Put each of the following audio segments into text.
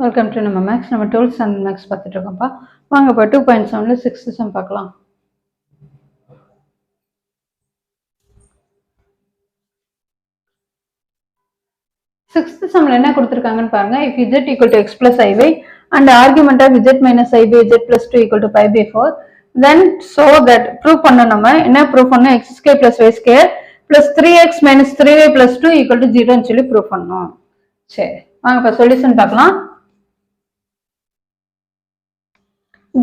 Welcome to நம்ம maths. நம்ம 12th standard maths பார்த்துட்டு இருக்கோம்ப்பா. வாங்க இப்போ 2.7ல 6th சம் பார்க்கலாம். சிக்ஸ்த் சம்ல என்ன கொடுத்துருக்காங்கன்னு பாருங்க. If z equal to x plus iy and argument of z minus i by z plus 2 equal to pi by 4, then so that proof பண்ண நம்ம என்ன ப்ரூஃப் பண்ணணும், x square plus y square plus 3x minus 3y plus 2 equal to 0 சொல்லி proof பண்ணணும். சரி, வாங்க இப்போ solution பார்க்கலாம்.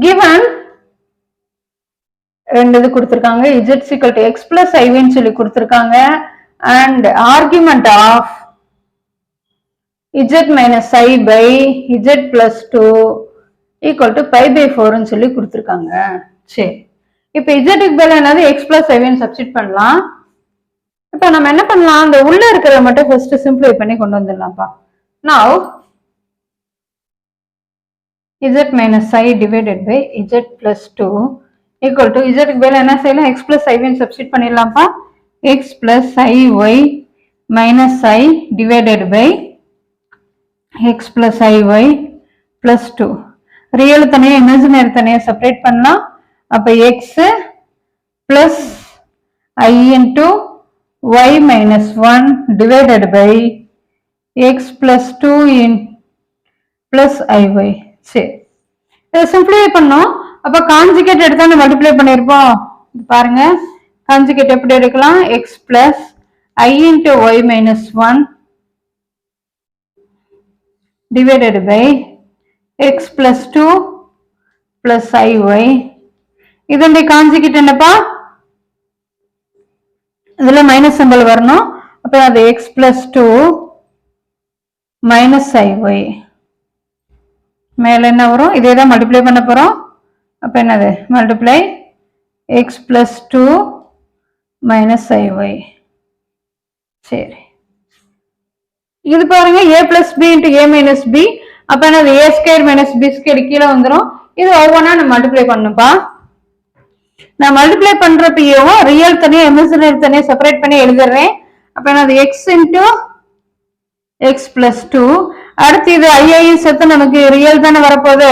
given ரெண்டு இது கொடுத்திருக்காங்க, z equal to x plus iy ன்னு சொல்லி கொடுத்திருக்காங்க and argument of z minus i by z plus 2 equal to pi by 4 ன்னு சொல்லி கொடுத்திருக்காங்க. சரி, இப்போ z க்கு பதிலா என்னது x plus i ன்னு சப்ஸ்டிட் பண்ணலாம். இப்போ நம்ம என்ன பண்ணலாம், அந்த உள்ள இருக்கிறத மட்டும் ஃபர்ஸ்ட் சிம்பிளை பண்ணி கொண்டு வந்துடலாம்ப்பா. now z minus i divided by z plus 2 equal to z க்கு பதிலா என்ன செய்யலாம், x plus i ன்னு substitute பண்ணிடலாம்ப்பா. x plus iy minus i divided by x plus iy plus 2. Real தனியா இமேஜினரி தனியா செப்பரேட் பண்ணலாம். அப்ப x plus I into y minus 1 divided by x plus 2 in plus iy. சரி, இதை simplify பண்ணோம். அப்ப conjugate எடுத்தா மல்டிப்ளை பண்ணிருப்போம். பாருங்க, கான்ஜுகேட் எப்படி எடுக்கலாம், x plus I into y minus 1 divided by x plus 2 plus iy. இதனுடைய கான்ஜுகேட் என்னப்பா, இதுல மைனஸ் சிம்பல் வரணும். அப்ப அது x plus 2 minus iy. மேல என்ன வரும், இதே தான் மல்டிப்ளை பண்ண போறோம். அப்ப என்னது, multiply x plus 2 minus iy. சரி, இது பாருங்க a plus b into a minus b. அப்ப என்னது a square minus b square கீழே வந்துடும். இது ஒவ்வொன்றா நம்ம மல்டிப்ளை பண்ணுப்பா. நான் மல்டிப்ளை பண்றப்பயும் ரியல் தனியா இமேஜினரி தனியா செப்பரேட் பண்ணி எழுதுறேன். அப்ப என்னது x into x plus 2. அடுத்து இது i சேர்த்து நமக்கு ரியல் தானே வரப்போகுது,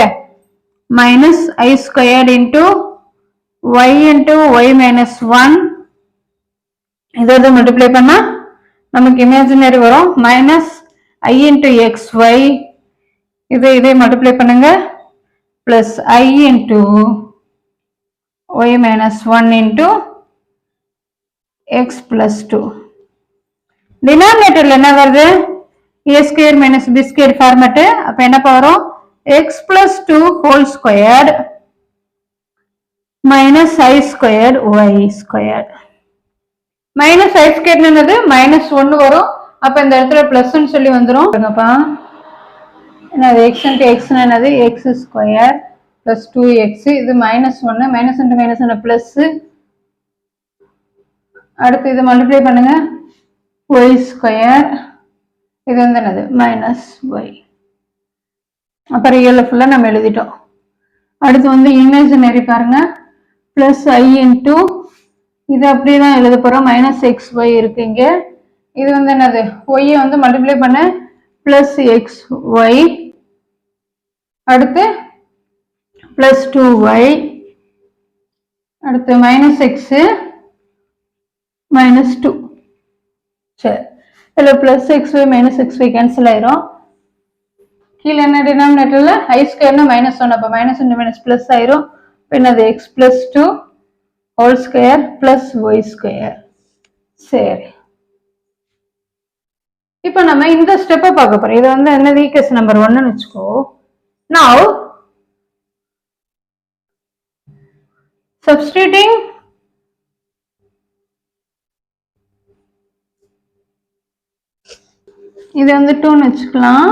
minus I squared into y into y minus 1. இதை மல்டிப்ளை பண்ணா நமக்கு இமேஜினரி வரும், minus I into xy. இதை மல்டிப்ளை பண்ணுங்க, plus I into y minus 1 into x plus 2. டினாமினேட்டர்ல என்ன வருது, a square minus b square format. அப்ப என்ன வரும், x plus 2 whole squared minus I squared y squared. Minus I square என்னது, minus 1 வரும். அப்ப இந்த இடத்துல பிளஸ் சொல்லி வந்துடும். என்னது x into x என்னது x ஸ்கொயர் பிளஸ் 2x. இது மைனஸ் 1, மைனஸ் இன்டு மைனஸ் என்ன பிளஸ். அடுத்து இது மல்டிப்ளை பண்ணுங்க, y ஸ்கொயர். இது வந்து என்னது மைனஸ் y. அப்ப ரியல் ஃபுல்லா நம்ம எழுதிட்டோம். அடுத்து வந்து இமேஜினரி பாருங்க, பிளஸ் I இன்டூ, இது அப்படிதான் எழுத போறோம், மைனஸ் எக்ஸ் ஒய் இருக்கு இங்க. இது வந்து என்னது, ஒய் வந்து மல்டிப்ளை பண்ண பிளஸ் எக்ஸ் ஒய். அடுத்து பிளஸ் 2y. அடுத்து மைனஸ் எக்ஸ் மைனஸ் 2. சரி, இதுல plus X Y minus X Y cancel ஆயிரும். கீழே என்ன டினாமினேட்டர்ல ஐ ஸ்கொயர்னா மைனஸ் 1, அப்ப மைனஸ் இன்டு மைனஸ் பிளஸ் ஆயிரும். என்னது X plus 2 whole square plus y square. சரி, இப்போ நம்ம இந்த ஸ்டெப்பை பார்க்க போறோம். இது வந்து என்ன, ஈக்குவேஷன் நம்பர் 1 வச்சுக்கோ. now substituting இது வந்து 2 வச்சுக்கலாம்.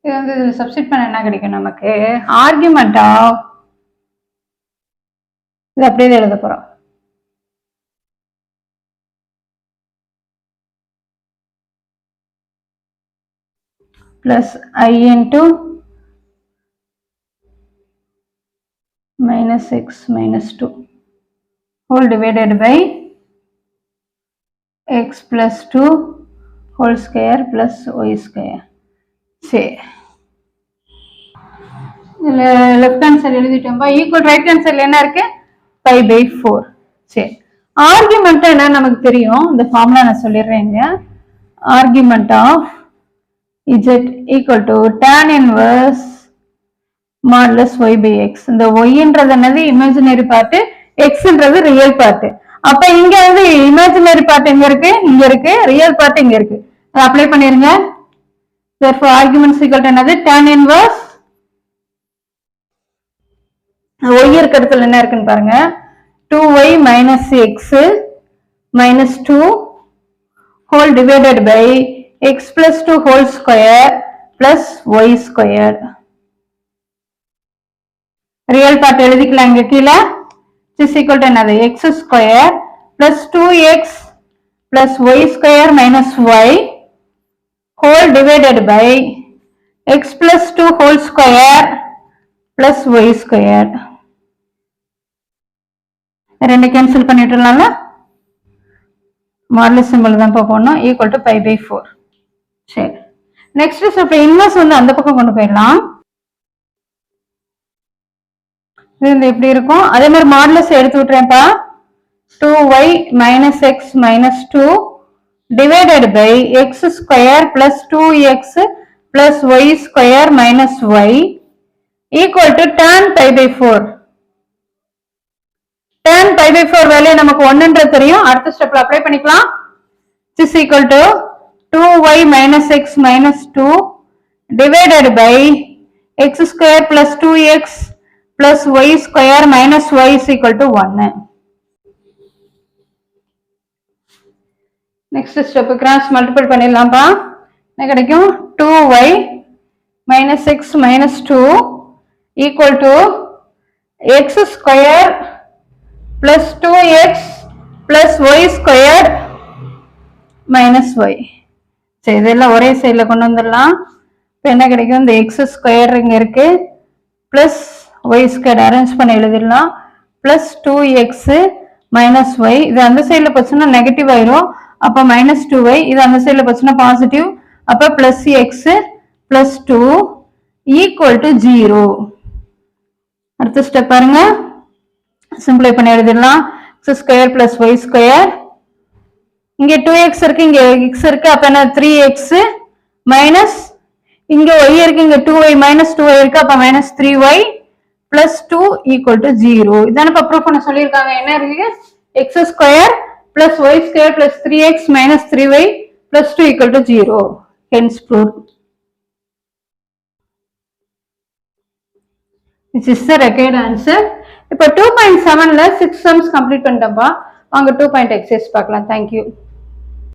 இது வந்து இதுல சப்ஸ்டிட் பண்ண என்ன கிடைக்கும் நமக்கு, ஆர்குமெண்ட் ஆஃப், இது அப்படியே எழுத போறோம். Plus I into minus x minus 2 whole divided by x plus 2 whole square plus y square. சரி, லெஃப்ட் ஹேண்ட் சைடு எழுதிட்டோம்பா. ஈக்குவல் ரைட் ஹேண்ட் சைடுல என்ன இருக்கு? 5/4. சரி, ஆர்குமெண்ட் என்ன நமக்கு தெரியும், இந்த ஃபார்முலா நான் சொல்லிடுறேங்க. Argument of z equal to tan inverse modulus y by x. இந்த yன்றது என்னது? இமேஜினரி பார்ட், xன்றது ரியல் பார்ட். அப்ப இங்க வந்து இமேஜினரி பார்ட் எங்க இருக்கு? இங்க இருக்கு. ரியல் பார்ட் இங்க இருக்கு. அதை அப்ளை பண்ணிருங்க. therefore arguments equal to என்னது? tan inverse y இருக்க இடத்துல என்ன இருக்குன்னு பாருங்க. 2y minus x minus 2 whole divided by x plus 2 whole square plus y squared. Real part எழுதிக்கலாம் இங்க கீழே. is equal to என்னது? x square plus 2x plus y square minus y whole divided by x plus 2 whole square plus y squared. ரெண்டு cancel பண்ணிட்டுலாம்ல. Modulus symbol தான் போடணும். Equal to 5/4. சரி, next step inverse வந்து அந்த பக்கம் கொண்டு போயிடலாம். இது எப்படி இருக்கும்? அதே மாதிரி மாடுலஸ் எடுத்து விட்டுறேன்ப்பா. 2y minus x minus 2 divided by x square plus 2x plus y square minus y equal to tan pi/4. tan pi/4 value நமக்கு 1 தெரியும். அடுத்த ஸ்டெப்ல அப்ளை பண்ணிக்கலாம். is equal to 2y minus x minus 2 divided by x square plus 2x plus y square minus y is equal to 1. next step cross multiply பண்ணிடலாம்ப்பா. என்ன கிடைக்கும்? 2y minus x minus 2 equal to x square plus 2x plus y squared minus y. சரி, இதெல்லாம் ஒரே சைடில் கொண்டு வந்துடலாம். இப்போ என்ன கிடைக்கும்? இந்த x ஸ்கொயர் இங்கே இருக்கு, பிளஸ் y ஸ்கொயர் அரேஞ்ச் பண்ணி எழுதிடலாம். Plus 2x minus y. இது அந்த சைடில் போச்சுன்னா நெகட்டிவ் ஆயிரும். அப்போ மைனஸ் 2y. இது அந்த சைடில் போச்சுன்னா பாசிட்டிவ். அப்போ plus x plus 2 equal to 0. அடுத்த ஸ்டெப் பாருங்க, சிம்பிளை பண்ணி எழுதிடலாம். x square plus y square. இங்க 2x இருக்கு, இங்க x இருக்கு. அப்ப என்ன? 3x மைனஸ் இங்க y இருக்கு, இங்க 2y மைனஸ் 2y இருக்கு. அப்ப minus 3y plus 2 equal to 0. இதான இப்ப ப்ரூஃப் பண்ண சொல்லியிருக்காங்க. என்ன இருக்கு? x square plus y square plus 3x minus 3y plus 2 equal to 0. hence proved. This is the required answer. இப்போ 2.7ல 6 sums கம்ப்ளீட் பண்ணிட்டோம்பா. வாங்க 2.exercise பார்க்கலாம். Thank you.